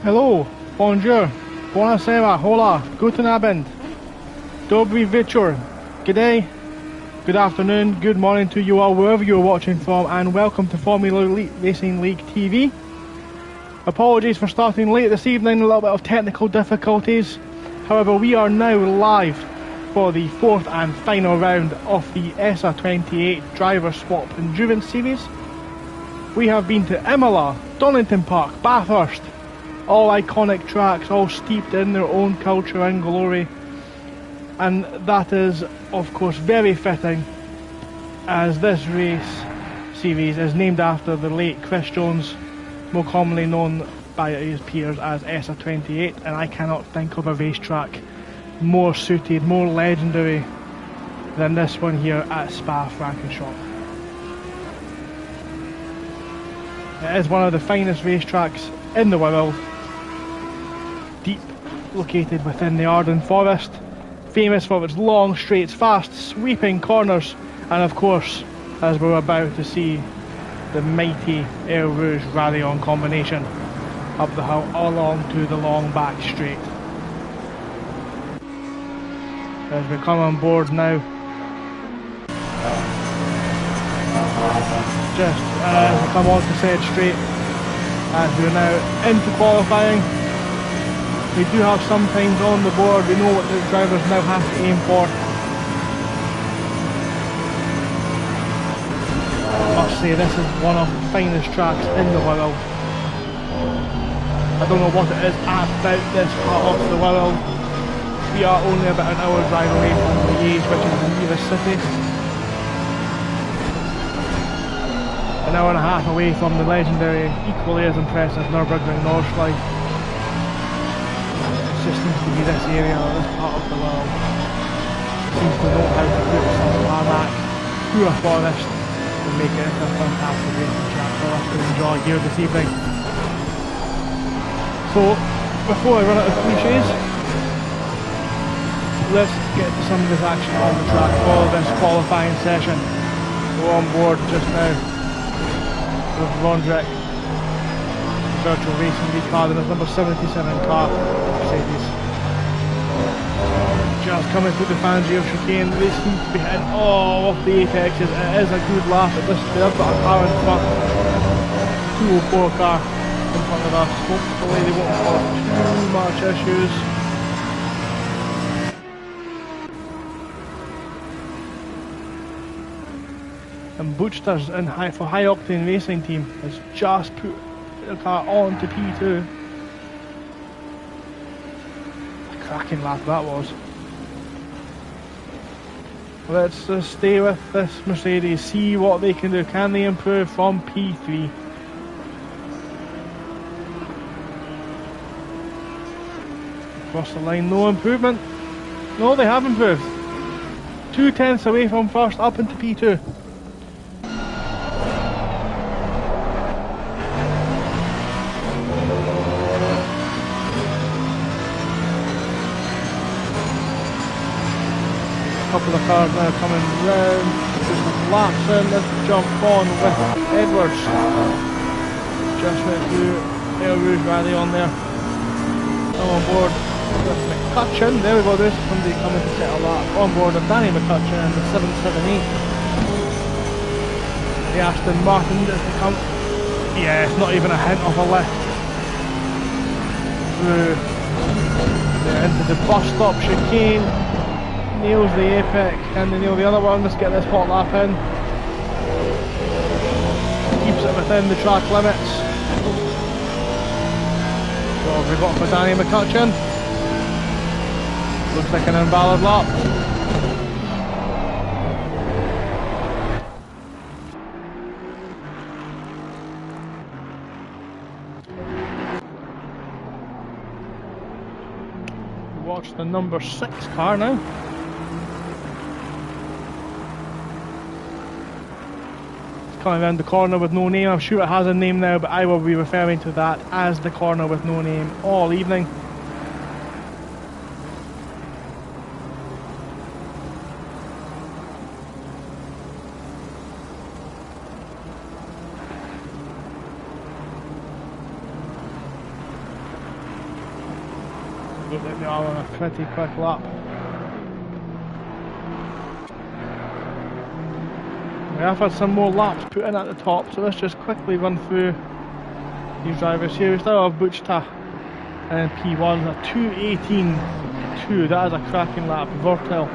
Hello, bonjour, buonasera, hola, guten Abend, dobry wieczór, good day, good afternoon, good morning to you all wherever you're watching from, and welcome to Formula Racing League TV. Apologies for starting late this evening, a little bit of technical difficulties. However, we are now live for the fourth and final round of the ESSA28 Driver Swap Endurance Series. We have been to Imola, Donington Park, Bathurst, all iconic tracks, all steeped in their own culture and glory. And that is, of course, very fitting, as this race series is named after the late Chris Jones, more commonly known by his peers as ESSA28, and I cannot think of a racetrack more suited, more legendary than this one here at Spa-Francorchamps. It is one of the finest racetracks in the world, deep located within the Ardennes Forest, famous for its long straights, fast sweeping corners, and of course, as we're about to see, the mighty Air Rouge Rally-On combination up the hill along to the long back straight. As we come on board now, just as we come on to said straight, as we're now into qualifying, we do have some times on the board, we know what the drivers now have to aim for. I must say, this is one of the finest tracks in the world. I don't know what it is about this part of the world. We are only about an hour drive away from Liège, which is the nearest city. An hour and a half away from the legendary, equally as impressive Nürburgring Nordschleife. It just seems to be this area, or this part of the world, seems to know how to put some tarmac through a forest and make it into a fantastic racing track for us to enjoy here this evening. So, before I run out of cliches, let's get some of this action on the track for this qualifying session. We're on board just now with Rondrek, Virtual Racing League car, and his number 77 car, Mercedes. Just coming through the Fangio chicane, they seem to be hitting all of the apexes. It is a good lap at this stage. I've got a car in front, 204 car in front of us. Hopefully they won't cause too much issues. And Bootsters for High Octane Racing Team has just put the car on to P2. A cracking lap that was. Let's just stay with this Mercedes, see what they can do. Can they improve from P3? Across the line, no improvement. No, they have improved. 2 tenths away from first, up into P2. Couple of cars now coming round, just some laps in. Let's jump on with Edwards. Just went through Air Rouge Rally-On there. I'm on board with McCutcheon. There we go, there's somebody coming to set a lap. On board with Danny McCutcheon in the 778. The Aston Martin is to come. Yeah, it's not even a hint of a lift. Through into the bus stop chicane. Nails the apex, and they nail the other one. Let's get this hot lap in. Keeps it within the track limits. What have we got for Danny McCutcheon? Looks like an invalid lap. Watch the number 6 car now. Coming around the corner with no name. I'm sure it has a name now, but I will be referring to that as the corner with no name all evening. look like they are on a pretty quick lap. We have had some more laps put in at the top, so let's just quickly run through these drivers here. We still have Buchta in P1, a 2:18.2, that is a cracking lap. Vortel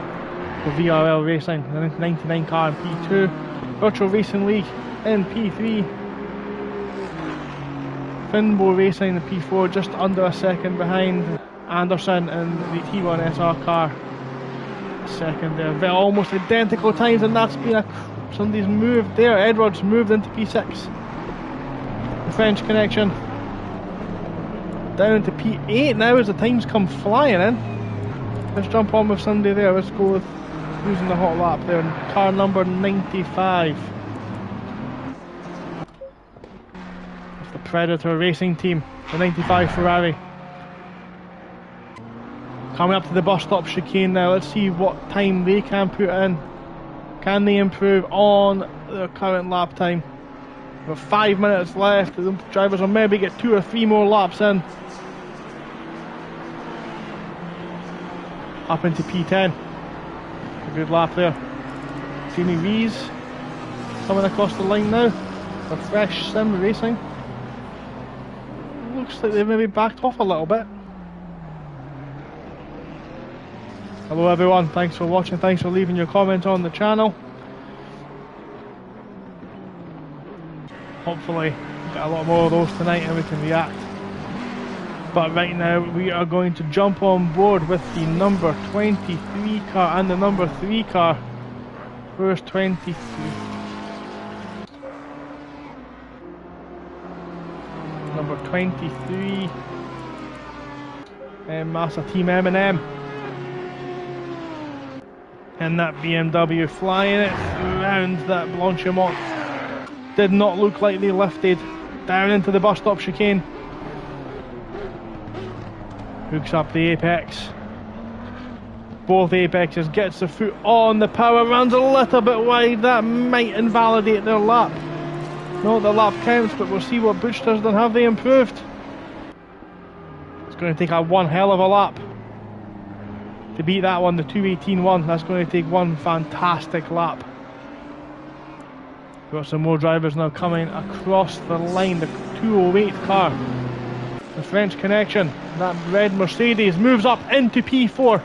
for VRL Racing, the 99 car in P2. Virtual Racing League in P3. Finbo Racing in P4, just under a second behind Anderson in the T1 SR car. Second there, they're almost identical times, and that's been somebody's moved there. Edwards moved into P6. The French Connection down to P8 now as the times come flying in. Let's jump on with somebody there. Let's go with using the hot lap there. Car number 95. It's the Predator Racing Team, the 95 Ferrari. Coming up to the bus stop chicane now. Let's see what time they can put in. Can they improve on their current lap time? With 5 minutes left, the drivers will maybe get 2 or 3 more laps in. Up into P10. A good lap there. Jamie Rees coming across the line now for Fresh Sim Racing. Looks like they've maybe backed off a little bit. Hello everyone, thanks for watching, thanks for leaving your comments on the channel. Hopefully get a lot more of those tonight and we can react. But right now we are going to jump on board with the number 23 car and the number 3 car. Where's 23? Number 23 Massa Team M&M. And that BMW flying it around that Blanchimont. Did not look like they lifted down into the bus stop chicane. Hooks up the apex. Both apexes, gets the foot on the power, runs a little bit wide. That might invalidate their lap. No, the lap counts, but we'll see what Buchta's done. Have they improved? It's going to take a one hell of a lap to beat that one, the 2:18.1. That's going to take one fantastic lap. We've got some more drivers now coming across the line. The 208 car, the French Connection, that red Mercedes moves up into P4.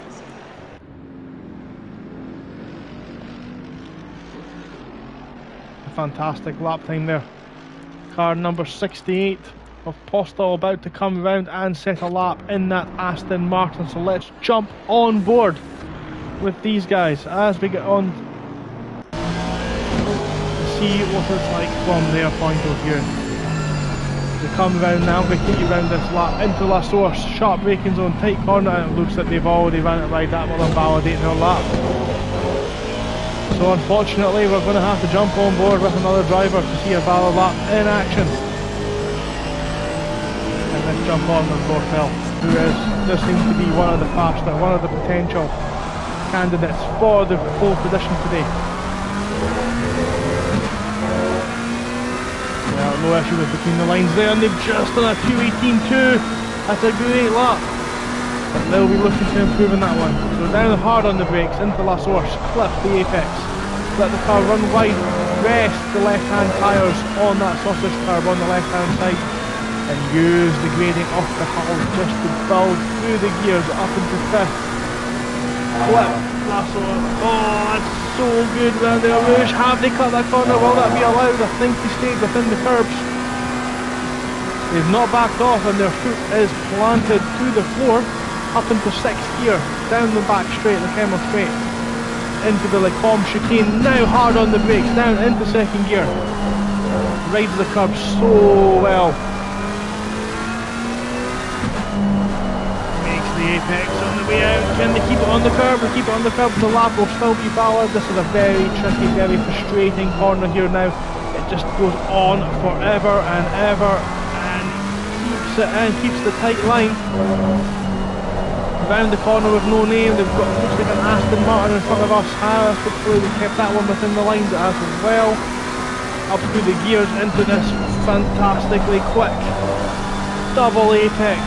A fantastic lap time there. Car number 68 of Postal about to come round and set a lap in that Aston Martin. So let's jump on board with these guys as we get on to see what it's like from their point of view. They come round now, we take you round this lap into La Source, sharp braking zone, tight corner, and it looks like they've already ran it wide. That will invalidate their lap. So unfortunately we're going to have to jump on board with another driver to see a valid lap in action. And let's jump on with Vortel, who this seems to be one of the faster, one of the potential candidates for the pole position today. Yeah, no issue with between the lines there, and they've just done a 2:18.2. That's a great lap. But they'll be looking to improve in that one. So down hard on the brakes, into La Source, clip the apex, let the car run wide, rest the left-hand tyres on that sausage curb on the left-hand side, and use the gradient off the hull just to build through the gears up into 5th. Clip La Source. Oh, that's so good round there. Rouge, have they cut that corner? Will that be allowed? I think he stayed within the curbs. They've not backed off, and their foot is planted to the floor. Up into 6th gear, down the back straight, the Kemmel straight, into the Lecombe chicane, now hard on the brakes, down into 2nd gear, rides the curb so well, makes the apex on the way out. Can they keep it on the curb? They keep it on the curb, the lap will still be valid. This is a very tricky, very frustrating corner here now. It just goes on forever and ever, and keeps it and keeps the tight line. Round the corner with no name, they've got, looks like an Aston Martin in front of us. Hopefully they kept that one within the lines as well. Up through the gears into this fantastically quick double apex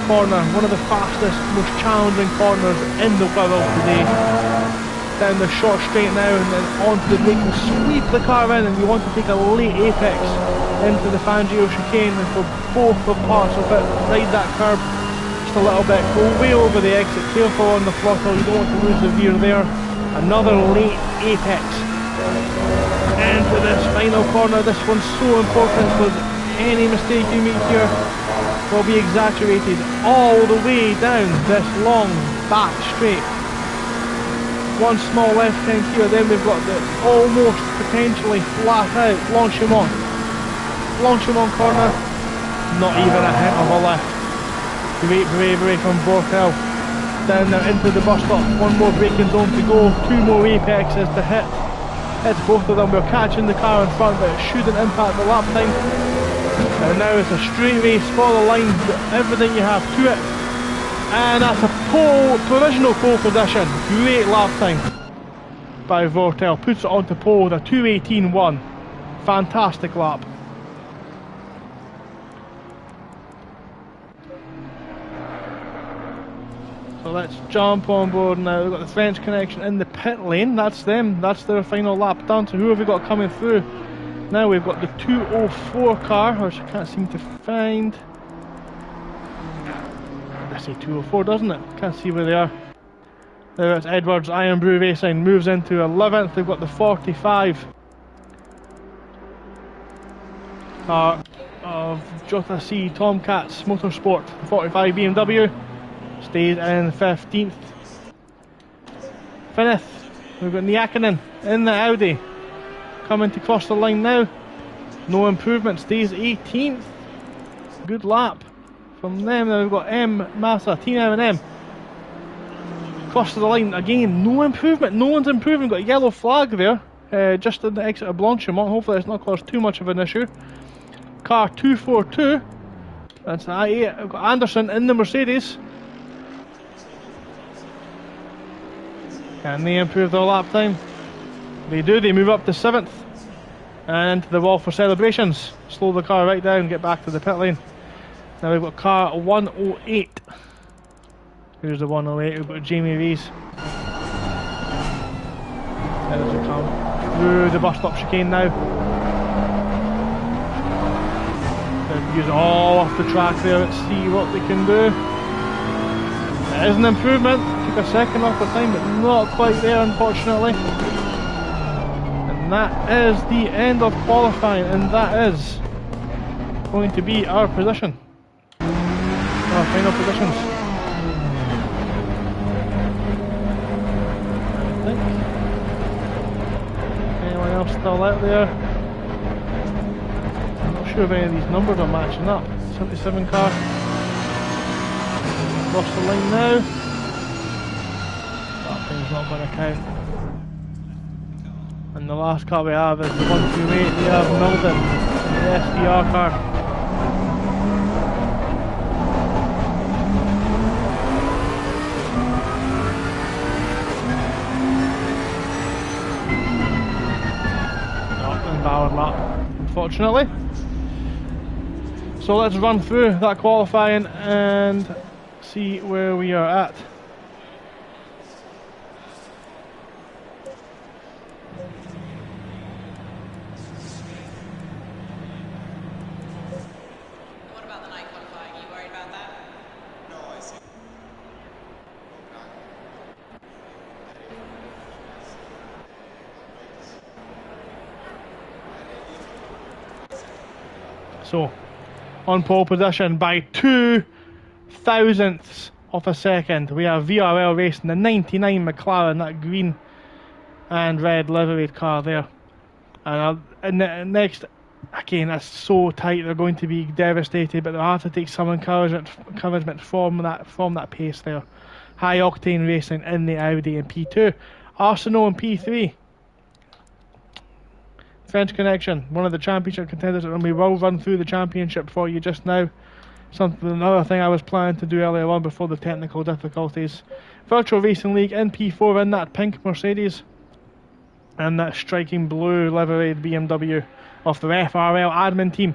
corner, one of the fastest, most challenging corners in the world today. Down the short straight now and then onto the brake and sweep the car in, and you want to take a late apex into the Fangio chicane, and for both the parts of it, ride that curb just a little bit, go way over the exit, careful on the throttle, you don't want to lose the veer there. Another late apex into this final corner. This one's so important because any mistake you make here will be exaggerated all the way down this long back straight. One small left hand here, then we've got the almost potentially flat out Blanchimont corner, not even a hint of a left. Great bravery from Vortel. Down now into the bus stop, one more braking zone to go, two more apexes to hit. Hits both of them, we're catching the car in front but it shouldn't impact the lap time. And now it's a straight race for the line, everything you have to it. And that's a provisional pole position. Great lap time by Vortel. Puts it onto pole with a 2:18.1. Fantastic lap. So let's jump on board now. We've got the French connection in the pit lane. That's them. That's their final lap done. So who have we got coming through? Now we've got the 2:04 car, which I can't seem to find. I say 2:04, doesn't it? Can't see where they are. There it's Edwards Iron Brew Racing, moves into 11th. They've got the 45 car of Jota C Tomcats Motorsport. 45 BMW stays in 15th. Fifth, we've got Niakinen in the Audi coming to cross the line now. No improvement, stays 18th. Good lap from them. Now we've got M Massa, Team M&M. Cross to the line again, no improvement, no one's improving. Got a yellow flag there, just in the exit of Blanchimont. Hopefully it's not caused too much of an issue. Car 242, that's the I8. We've got Anderson in the Mercedes. Can they improve their lap time? They do, they move up to 7th. And into the wall for celebrations. Slow the car right down, get back to the pit lane. Now we've got car 108. Here's the 108, we've got Jamie Rees. As we come through the bus stop chicane now. They've used all off the track there, let's see what they can do. It is an improvement, took a second off the time, but not quite there unfortunately. And that is the end of qualifying, and that is going to be our position. Our final positions. I think. Anyone else still out there? I'm not sure if any of these numbers are matching up. 77 car. Across the line now. That thing's not going to count. And the last car we have is the 128. We have Milden in the SDR car. Invalid lap, unfortunately. So let's run through that qualifying and see where we are at. What about the night qualifying? Are you worried about that? No, I see. So, on pole position by 2 thousandths of a second, we have VRL racing the 99 McLaren, that green and red liveried car there. And the next, again, that's so tight, they're going to be devastated, but they'll have to take some encouragement from that pace there. High octane racing in the Audi in P2. Arsenal in P3. French Connection, one of the championship contenders, and we will run through the championship for you just now. Another thing I was planning to do earlier on before the technical difficulties. Virtual Racing League in P4 in that pink Mercedes and that striking blue liveried BMW of the FRL admin team.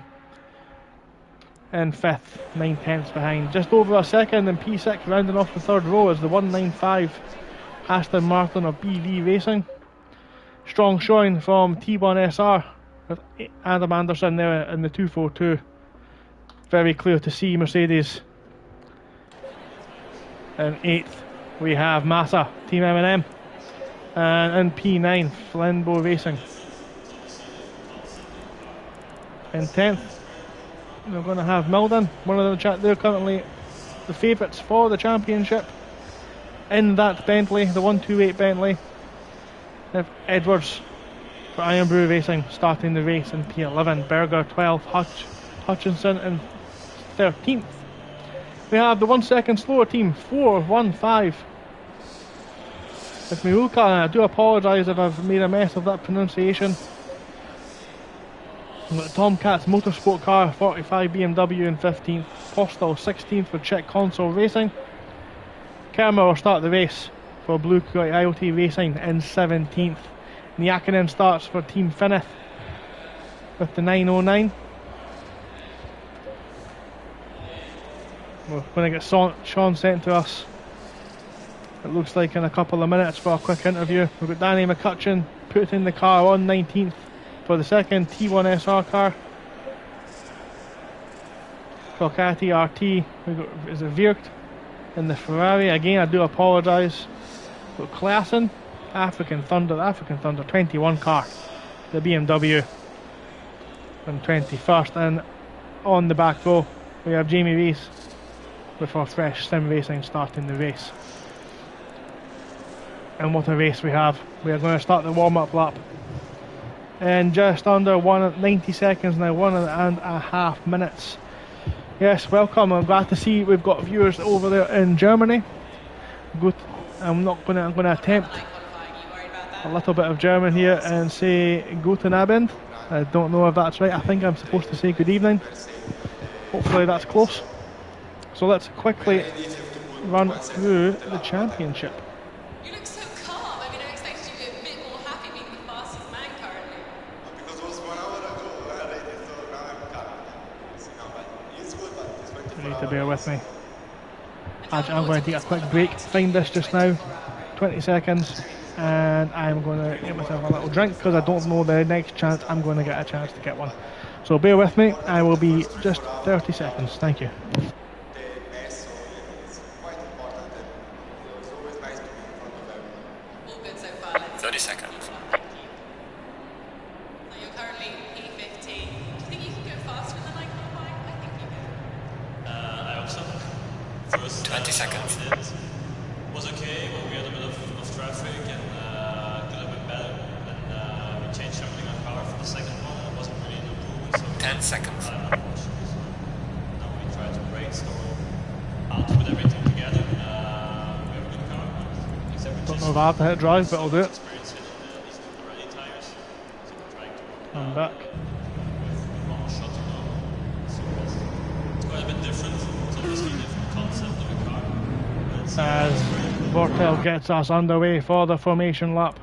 in 5th, 9/10ths behind. Just over a second in P6, rounding off the 3rd row is the 195 Aston Martin of BV Racing. Strong showing from T1SR with Adam Anderson there in the 242. Very clear to see Mercedes. In 8th we have Massa, Team M&M. And in P9, Flambeau Racing. In 10th, we're going to have Milden, one of the they're currently the favourites for the championship. In that Bentley, the 128 Bentley. We have Edwards for Iron Brew Racing starting the race in P11. Berger 12th, Hutchinson in 13th. We have the 1 second slower team, 415. With Miulka, and I do apologise if I've made a mess of that pronunciation. We've got Tomcats Motorsport Car 45 BMW in 15th. Postal 16th for Czech Console Racing. Kermer will start the race for Blue Kite IoT Racing in 17th. Nyakanen starts for Team Finnith with the 909. We're going to get Sean sent to us, it looks like, in a couple of minutes for a quick interview. We've got Danny McCutcheon putting the car on 19th for the second T1SR car. Colcati RT, we've got, is it Viert in the Ferrari. Again, I do apologise. We've got Klassen, African Thunder 21 car, the BMW in 21st. And on the back row we have Jamie Rees with our fresh sim racing starting the race. And what a race we have. We are going to start the warm-up lap in just under 90 seconds now, 1.5 minutes. Yes, welcome. I'm glad to see we've got viewers over there in Germany. Good. I'm going to attempt a little bit of German here and say Guten Abend. I don't know if that's right. I think I'm supposed to say good evening. Hopefully that's close. So let's quickly run through the championship. You look so calm. I mean, I expected you to be a bit more happy being the fastest man currently. Because it was 1 hour ago already, so now I'm calm. It's good, but it's 24 You need to bear with me. I'm going to take a quick break. Find this just now, 20 seconds, and I'm going to get myself a little drink because I don't know the next chance I'm going to get a chance to get one. So bear with me. I will be just 30 seconds. Thank you. It's quite important that it's always nice to be in front of everyone. All good so far. 30 seconds. Now you're currently P15. Do you think you can go faster than I qualifying? I think you can. I hope so. First 20 seconds. Was okay, but we had a bit of traffic and could have been better. And we changed something on car for the second one. It wasn't really an improvement. So 10 seconds. Now we try to brake, so how to put everything together. We have a good car. Don't know if I have to hit drive, but I'll do it. Experience in these rally tires. So we're trying to I'm back. with one shot to go. So it's quite a bit different. It's obviously a different concept of a car. But it's, As Vortel gets us underway for the formation lap.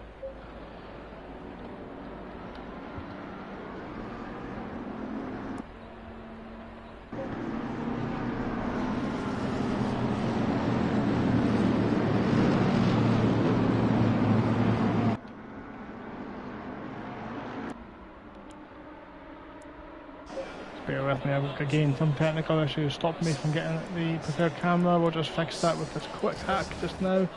Bear with me, I've again some technical issues stopped me from getting the prepared camera. We'll just fix that with this quick hack just now.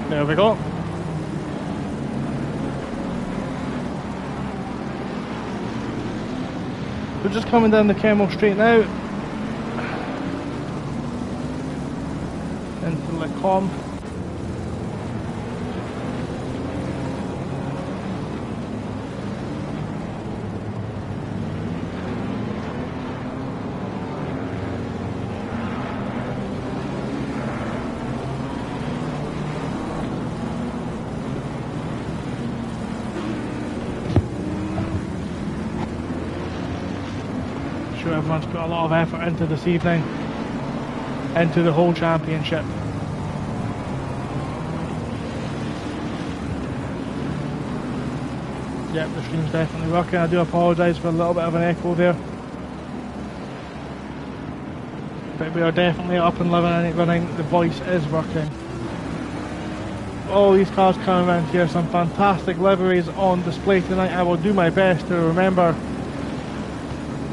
There we go. We're just coming down the Camel Straight now into Le Com. everyone's put a lot of effort into this evening, into the whole championship. Yep, the stream's definitely working. I do apologise for a little bit of an echo there. But we are definitely up and running. The voice is working. All these cars coming around here, some fantastic liveries on display tonight. I will do my best to remember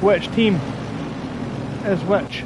which team is which.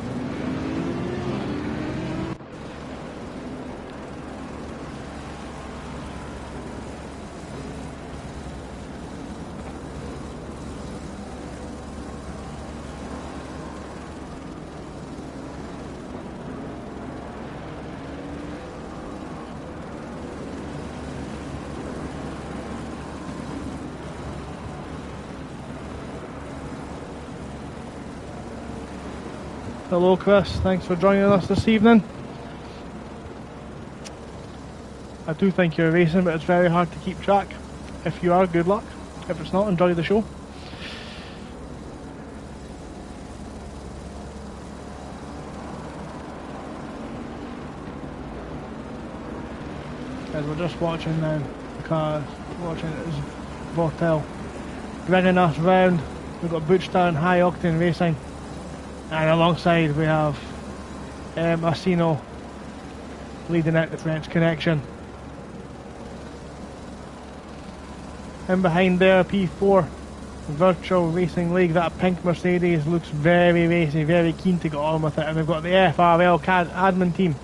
Hello Chris, thanks for joining us this evening. I do think you're racing, but it's very hard to keep track. If you are, good luck. If it's not, enjoy the show. As we're just watching now, the car watching it is Vortel bringing us round. We've got Butchtown High Octane Racing. And alongside we have Asino leading out the French Connection. And behind there, P4 Virtual Racing League. That pink Mercedes looks very racy, very keen to get on with it. And we've got the FRL admin team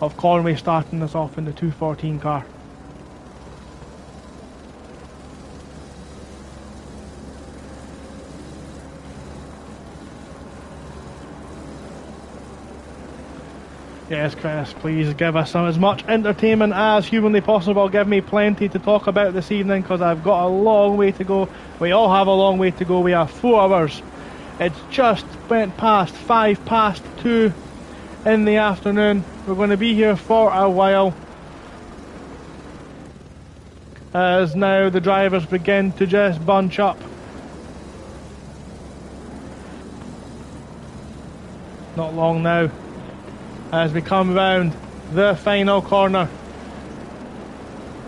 of Conway starting us off in the 214 car. Yes, Chris, please give us as much entertainment as humanly possible. Give me plenty to talk about this evening because I've got a long way to go. We all have a long way to go. We have 4 hours. It's just went past 2 in the afternoon. We're going to be here for a while as now the drivers begin to just bunch up. Not long now as we come round the final corner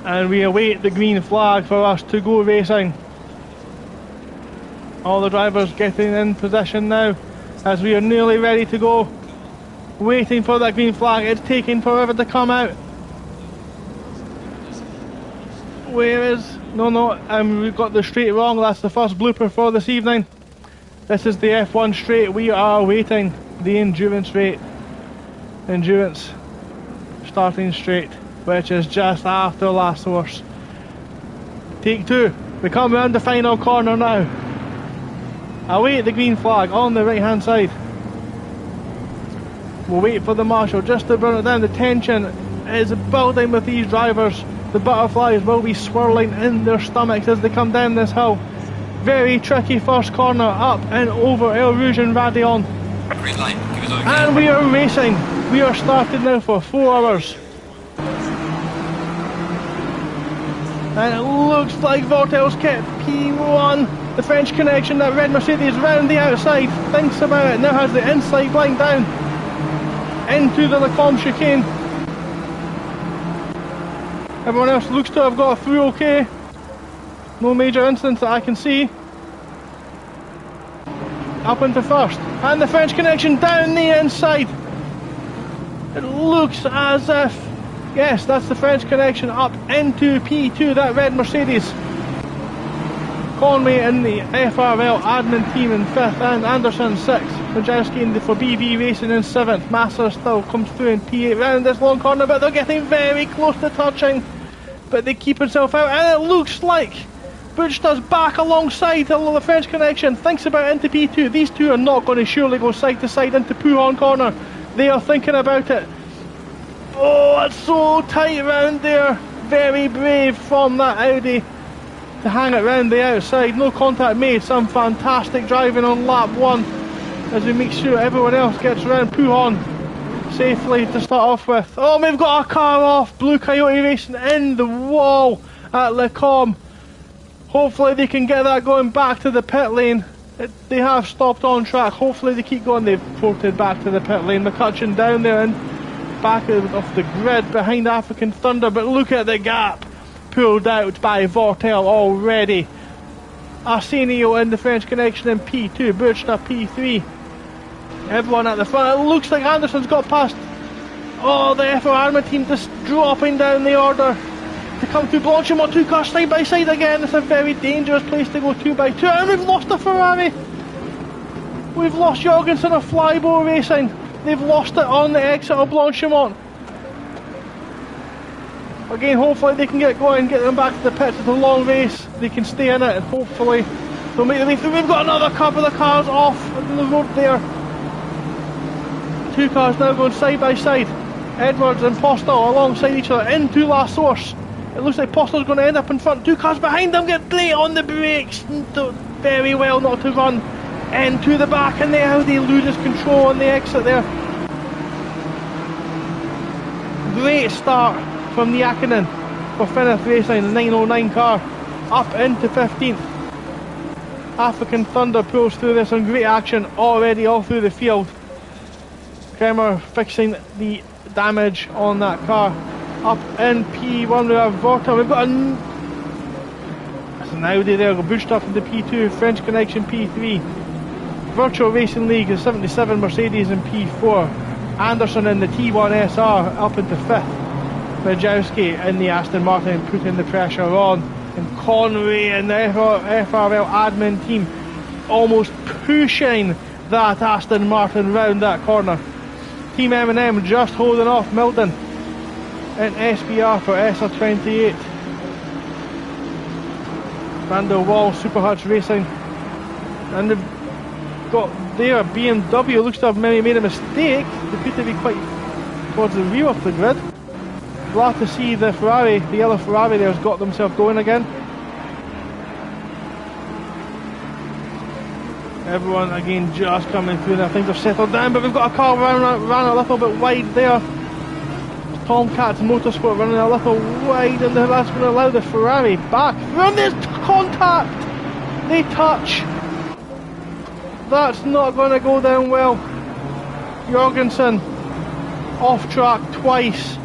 and we await the green flag for us to go racing. All the drivers getting in position now as we are nearly ready to go, waiting for that green flag. It's taking forever to come out. Where is... we've got the straight wrong. That's the first blooper for this evening. This is the F1 straight. We are waiting the endurance straight. Endurance starting straight, which is just after last horse. Take 2. We come round the final corner now. Await the green flag on the right hand side. We'll wait for the marshal just to burn it down. The tension is building with these drivers. The butterflies will be swirling in their stomachs as they come down this hill. Very tricky first corner up and over El Rouge and Radion. Green light. Give us okay. And we are racing. We are started now for 4 hours. And it looks like Vortel's kept P1. The French Connection, that red Mercedes round the outside. Thinks about it. Now has the inside line down into the Lacombe chicane. Everyone else looks to have got through okay. No major incidents that I can see. Up into first. And the French Connection down the inside. It looks as if, yes, that's the French Connection up into P2, that red Mercedes. Conway in the FRL admin team in 5th and Anderson 6th. Majewski for BV Racing in 7th. Massa still comes through in P8 round this long corner, but they're getting very close to touching. But they keep himself out, and it looks like Butch does back alongside the French Connection. Thinks about into P2. These two are not going to surely go side to side into Pouhon corner. They are thinking about it. Oh, it's so tight round there. Very brave from that Audi to hang it round the outside. No contact made. Some fantastic driving on lap 1 as we make sure everyone else gets around Pouhon safely to start off with. Oh, we've got a car off. Blue Coyote Racing in the wall at Lacombe. Hopefully they can get that going back to the pit lane. They have stopped on track. Hopefully they keep going. They've floated back to the pit lane. McCutcheon down there and back off the grid behind African Thunder. But look at the gap pulled out by Vortel already. Arsenio in the French Connection in P2. Birchta P3. Everyone at the front. It looks like Anderson's got past. Oh, the FRL team just dropping down the order to come through. Blanchimont, 2 cars side by side again. It's a very dangerous place to go 2 by 2. And we've lost a Ferrari. We've lost Jorgensen of Flybo Racing. They've lost it on the exit of Blanchimont. Again, hopefully they can get going, get them back to the pits. It's a long race. They can stay in it and hopefully they'll make the way through. We've got another couple of cars off the road there. 2 cars now going side by side. Edwards and Postel alongside each other into La Source. It looks like Postel's going to end up in front. 2 cars behind them get late on the brakes. Very well not to run into the back, and now they loses control on the exit there. Great start from the Yakinen for Finnith Racing, the 909 car up into 15th. African Thunder pulls through there. Some great action already all through the field. Kremer fixing the damage on that car. Up in P1 we have Vorta. We've got that's an Audi there, boosted up into P2, French Connection P3. Virtual Racing League is 77 Mercedes in P4. Anderson in the T1 SR up into 5th. Majowski in the Aston Martin putting the pressure on. And Conway and the FRL admin team almost pushing that Aston Martin round that corner. Team M&M just holding off Milden in SBR for ESSA28. Van der Waal, Super Hutch Racing. And they've got there BMW. Looks to have maybe made a mistake. They appear to be quite towards the rear of the grid. Glad to see the Ferrari, the yellow Ferrari there has got themselves going again. Everyone again just coming through there. Things have settled down, but we've got a car ran a little bit wide there. Tomcats Motorsport running a little wide, and that's going to allow the Ferrari back. Run this contact! They touch. That's not going to go down well. Jorgensen off track twice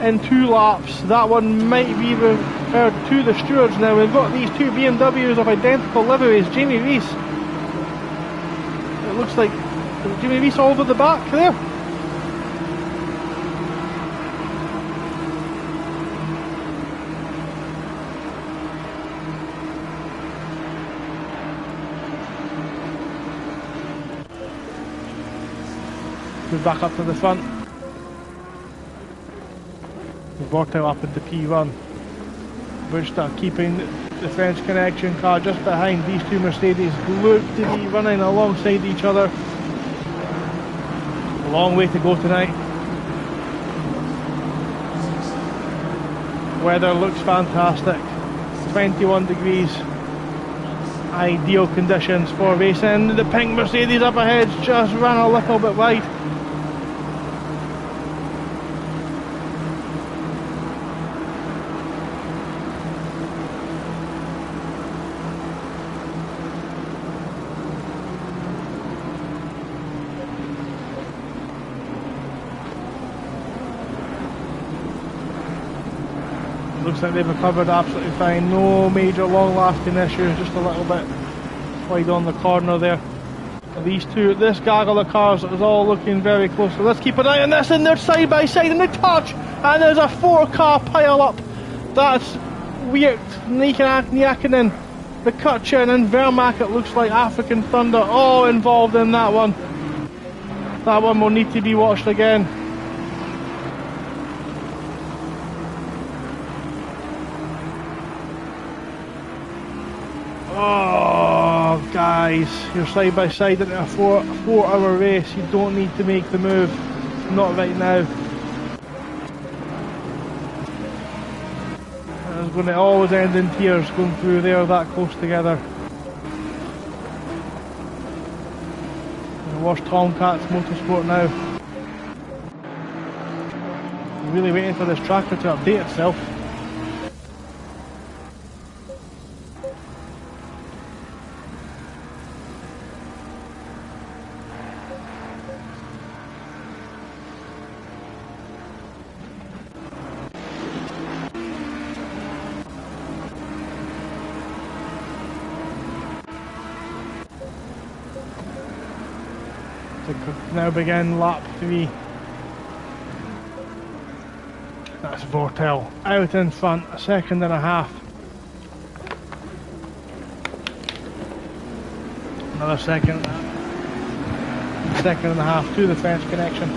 in 2 laps. That one might be referred to the stewards now. We've got these 2 BMWs of identical liveries. Jamie Rees. It looks like Jamie Rees all over the back there. Move back up to the front. Vortel up into P1. Birchta keeping the French Connection car just behind these 2 Mercedes. Look to be running alongside each other. A long way to go tonight. Weather looks fantastic. 21 degrees. Ideal conditions for racing. The pink Mercedes up ahead just ran a little bit wide. Looks like they've recovered absolutely fine. No major long-lasting issues, just a little bit wide on the corner there. These 2, this gaggle of cars is all looking very close. So let's keep an eye on this, and they're side by side, and they touch, and there's a 4-car pile up. That's weird. Niakanen, McCutcheon, and Vermaak. It looks like African Thunder all involved in that one. That one will need to be watched again. Oh, guys, you're side by side in a 4-hour race. You don't need to make the move. Not right now. It's going to always end in tears going through there that close together. And watch Tomcats Motorsport now. Really waiting for this tracker to update itself. We could now begin lap 3. That's Vortel out in front, a second and a half. Another second and a half to the French connection.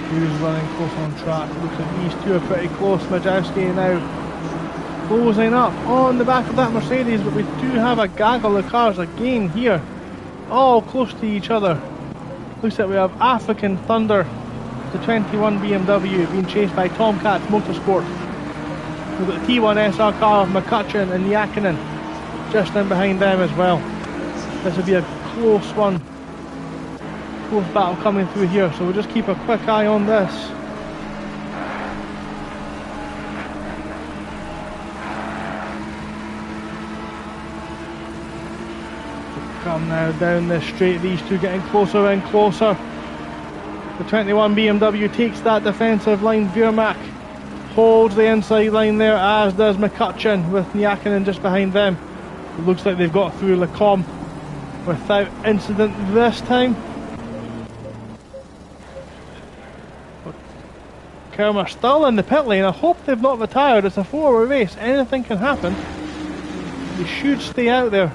Who's running close on track? Looks like these two are pretty close. Majowski now closing up on the back of that Mercedes, but we do have a gaggle of cars again here, all close to each other. Looks like we have African Thunder, the 21 BMW, being chased by Tomcat Motorsport. We've got the T1 SR car of McCutcheon and Yakinen just in behind them as well. This will be a close one. Close battle coming through here, so we'll just keep a quick eye on this. Come now down this straight, these two getting closer and closer. The 21 BMW takes that defensive line. Veermack holds the inside line there, as does McCutcheon, with Yakinen just behind them. It looks like they've got through Lecombe without incident this time. Kermer still in the pit lane. I hope they've not retired. It's a 4-hour race. Anything can happen. They should stay out there.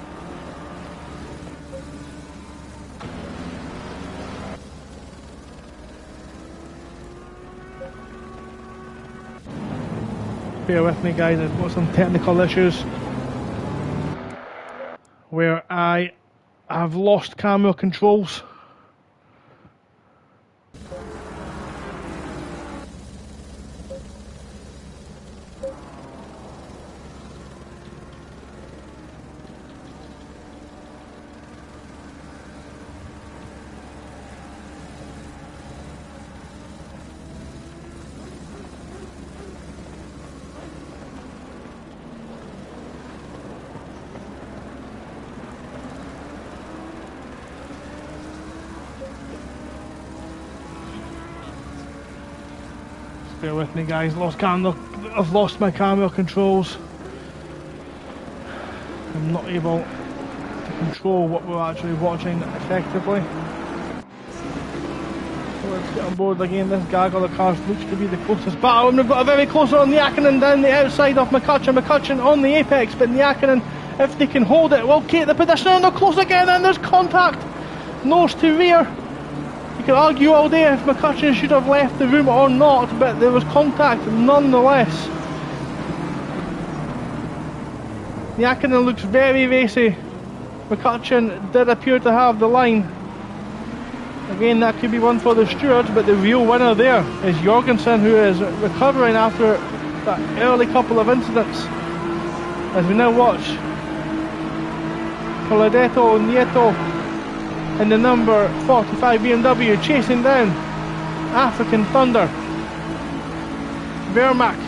Bear with me, guys. I've got some technical issues where I have lost camera controls. Bear with me, guys. I've lost my camera controls. I'm not able to control what we're actually watching effectively. So let's get on board again. This gaggle of cars looks to be the closest battle, and we've got a very close one on Yakinen down the outside of McCutcheon. McCutcheon on the apex, but Yakinen, if they can hold it, will take the position, and they're close again, and there's contact. Nose to rear. You can argue all day if McCutcheon should have left the room or not, but there was contact nonetheless. Yakinen looks very racy. McCutcheon did appear to have the line. Again, that could be one for the stewards, but the real winner there is Jorgensen, who is recovering after that early couple of incidents. As we now watch Coladetto Nieto in the number 45 BMW chasing down African Thunder. Vermack,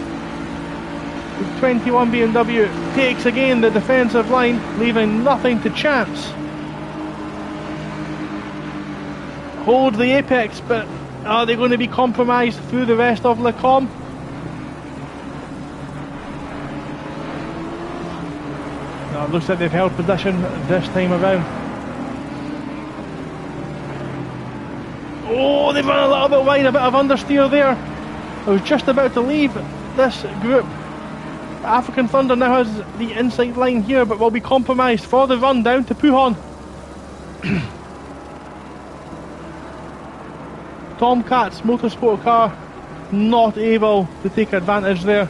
the 21 BMW, takes again the defensive line, leaving nothing to chance. Hold the apex, but are they going to be compromised through the rest of Lecombe? No, it looks like they've held position this time around. Oh, they've run a little bit wide, a bit of understeer there. I was just about to leave this group. African Thunder now has the inside line here, but will be compromised for the run down to Pujon. Tomcat's motorsport car not able to take advantage there.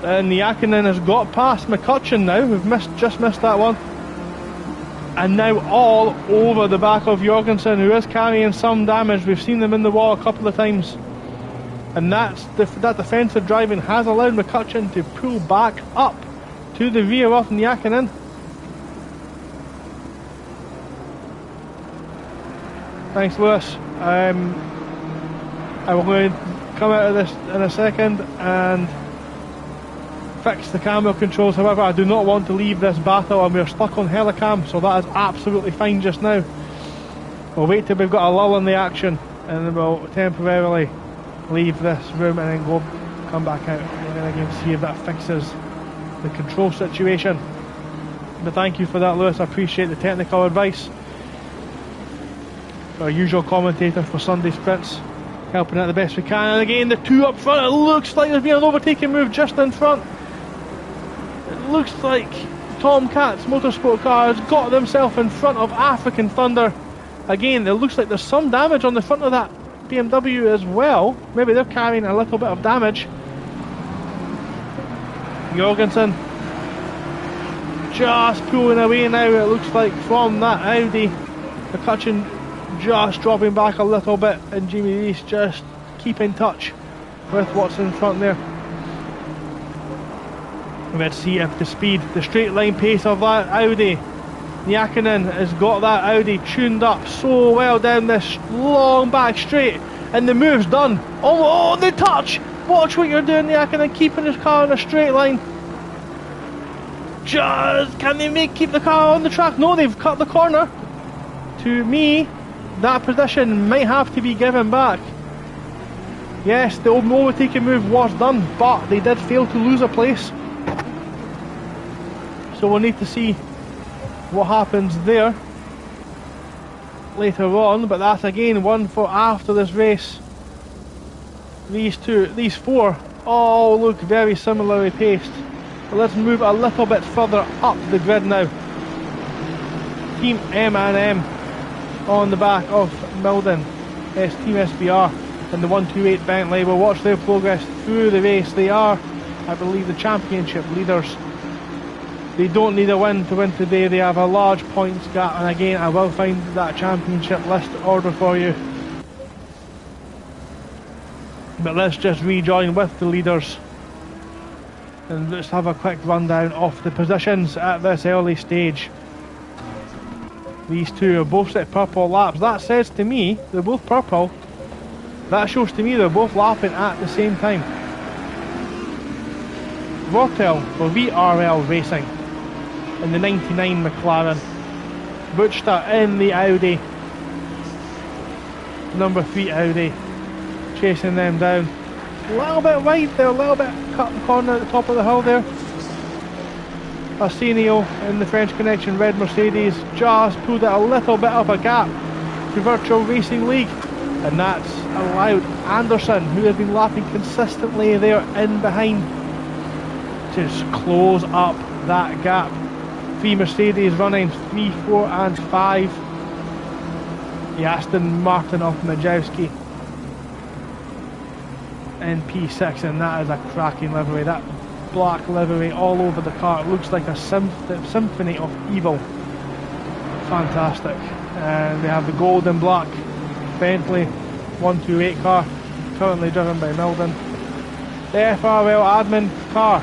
And Yakinen has got past McCutcheon now. We've just missed that one. And now all over the back of Jorgensen, who is carrying some damage. We've seen them in the wall a couple of times. And that defensive driving has allowed McCutcheon to pull back up to the rear of Yakinen. Thanks, Lewis. I'm going to come out of this in a second and fix the camera controls. However, I do not want to leave this battle, and we're stuck on Helicam, so that is absolutely fine just now. We'll wait till we've got a lull in the action, and then we'll temporarily leave this room and then go come back out and then again see if that fixes the control situation. But thank you for that, Lewis. I appreciate the technical advice. Our usual commentator for Sunday Sprints, helping out the best we can. And again, the two up front, it looks like there's been an overtaking move just in front. It looks like Tomcat's motorsport car has got themselves in front of African Thunder. Again, it looks like there's some damage on the front of that BMW as well. Maybe they're carrying a little bit of damage. Jorgensen just pulling away now, it looks like, from that Audi. McCutcheon just dropping back a little bit, and Jimmy Reese just keep in touch with what's in front there. Let's see if the speed, the straight line pace of that Audi, Jääkkönen has got that Audi tuned up so well down this long back straight, and the move's done. Oh, the touch! Watch what you're doing, Jääkkönen, keeping his car in a straight line. Just, can they keep the car on the track? No, they've cut the corner. To me, that position might have to be given back. Yes, the overtaking move was done, but they did fail to lose a place. So we'll need to see what happens there later on, but that's again one for after this race. These four all look very similarly paced. But let's move a little bit further up the grid now. Team M&M on the back of Milden, Team SBR and the 128 Bentley. We'll watch their progress through the race. They are, I believe, the championship leaders. They don't need a win to win today. They have a large points gap, and again I will find that championship list order for you. But let's just rejoin with the leaders and let's have a quick rundown of the positions at this early stage. These two are both set purple laps. That says to me they're both purple. That shows to me they're both lapping at the same time. Vortel for VRL Racing in the 99 McLaren. Butchta in the Audi. Number 3 Audi. Chasing them down. A little bit wide there, a little bit cut the corner at the top of the hill there. Arsenio in the French Connection red Mercedes just pulled it a little bit of a gap to Virtual Racing League, and that's allowed Anderson, who has been lapping consistently there in behind, to close up that gap. 3 Mercedes running 3, 4 and 5. The Aston Martin of Majewski in P6, and that is a cracking livery. That black livery all over the car, it looks like a symphony of evil. Fantastic. And we have the gold and black Bentley 128 car, currently driven by Milden. The FRL admin car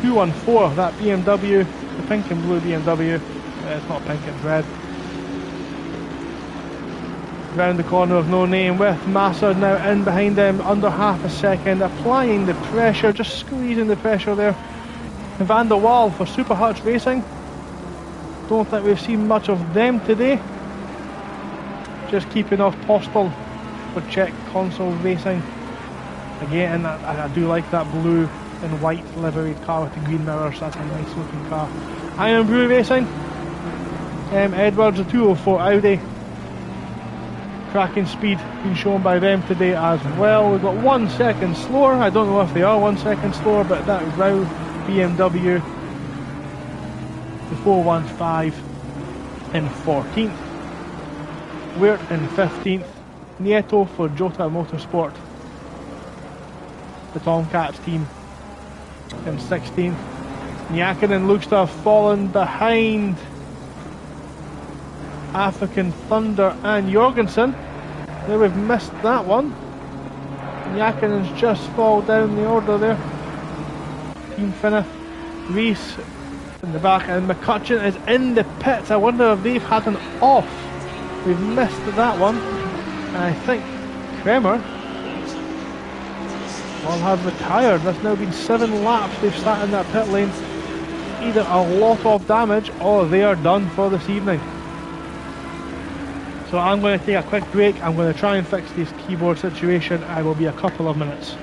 214, that BMW, the pink and blue BMW, it's not pink, it's red. Round the corner of no name with Massa now in behind them under half a second, applying the pressure, just squeezing the pressure there. And Van der Waal for Super Hutch Racing. Don't think we've seen much of them today. Just keeping off Postel for Czech Console Racing. Again, I do like that blue and white liveried car with the green mirrors. That's a nice looking car. Iron Brew Racing. Edwards, a 204 Audi. Cracking speed being shown by them today as well. We've got 1 second slower. I don't know if they are 1 second slower, but that is Rao BMW, the 415 in 14th. We're in 15th. Nieto for Jota Motorsport, the Tomcats team, in 16th. Jääkkönen looks to have fallen behind African Thunder and Jorgensen. There, we've missed that one. Jääkkönen's just fall down the order there. Team Finna, Reese in the back, and McCutcheon is in the pits. I wonder if they've had an off. We've missed that one. And I think Kremer will have retired. There's now been 7 laps they've sat in that pit lane. Either a lot of damage or they are done for this evening. So I'm going to take a quick break. I'm going to try and fix this keyboard situation. I will be a couple of minutes.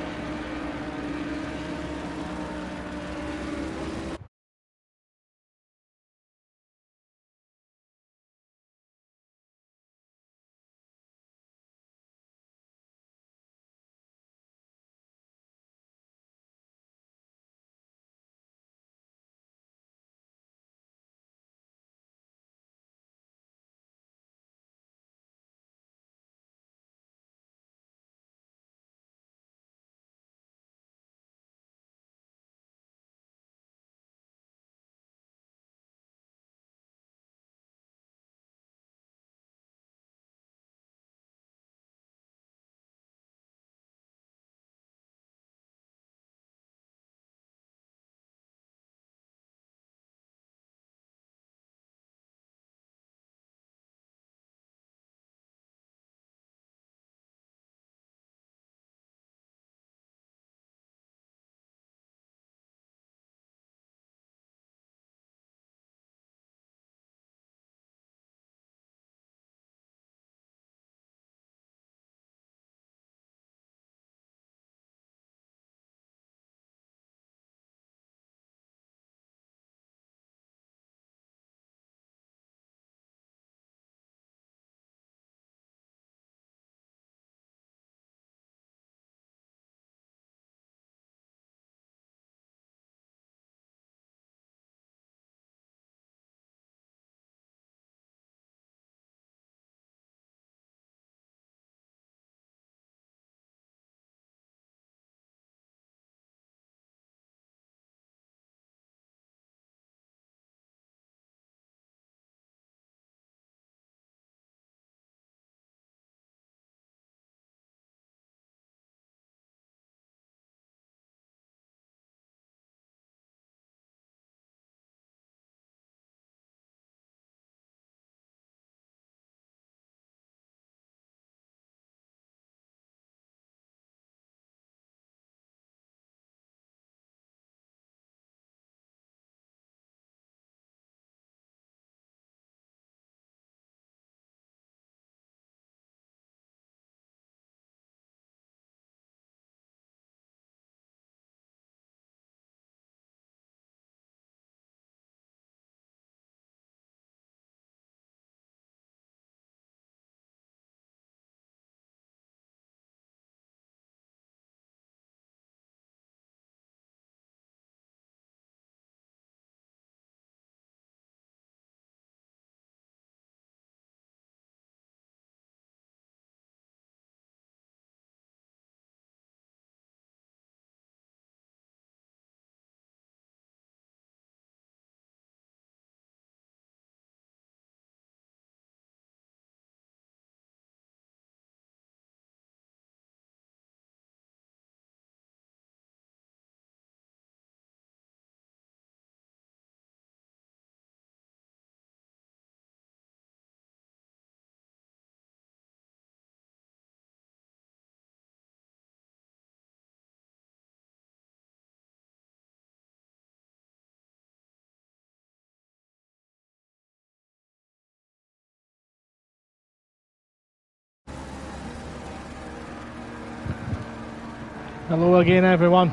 Hello again, everyone.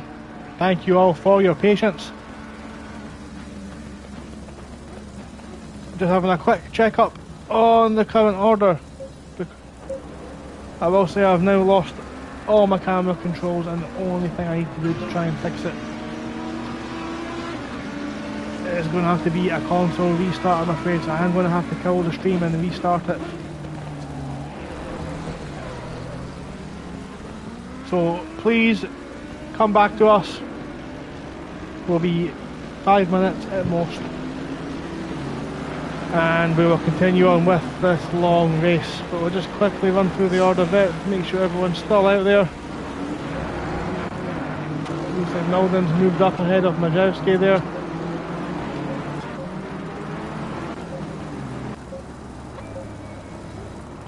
Thank you all for your patience. Just having a quick check-up on the current order. I will say I've now lost all my camera controls, and the only thing I need to do to try and fix it is going to have to be a console restart, I'm afraid. So I am going to have to kill the stream and restart it. So please come back to us. We'll be 5 minutes at most, and we will continue on with this long race. But we'll just quickly run through the order there to make sure everyone's still out there. Looks like Nalden's moved up ahead of Majewski there.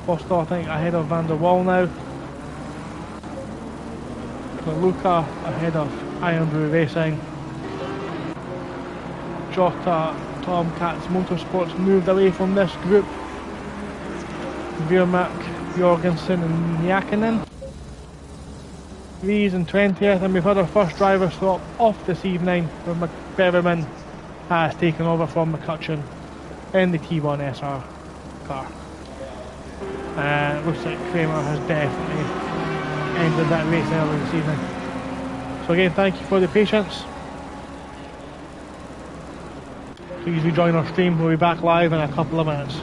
Foster, I think, ahead of Van der Waal now. Luca ahead of Iron Brew Racing. Jota Tomcats Motorsports moved away from this group. Veermack, Jorgensen and Jakinen. Rees in 20th, and we've had our first driver swap off this evening, where McBeverman has taken over from McCutcheon in the T1 SR car. Looks like Kramer has definitely ended that race early this evening. So again, thank you for the patience. Please rejoin our stream. We'll be back live in a couple of minutes.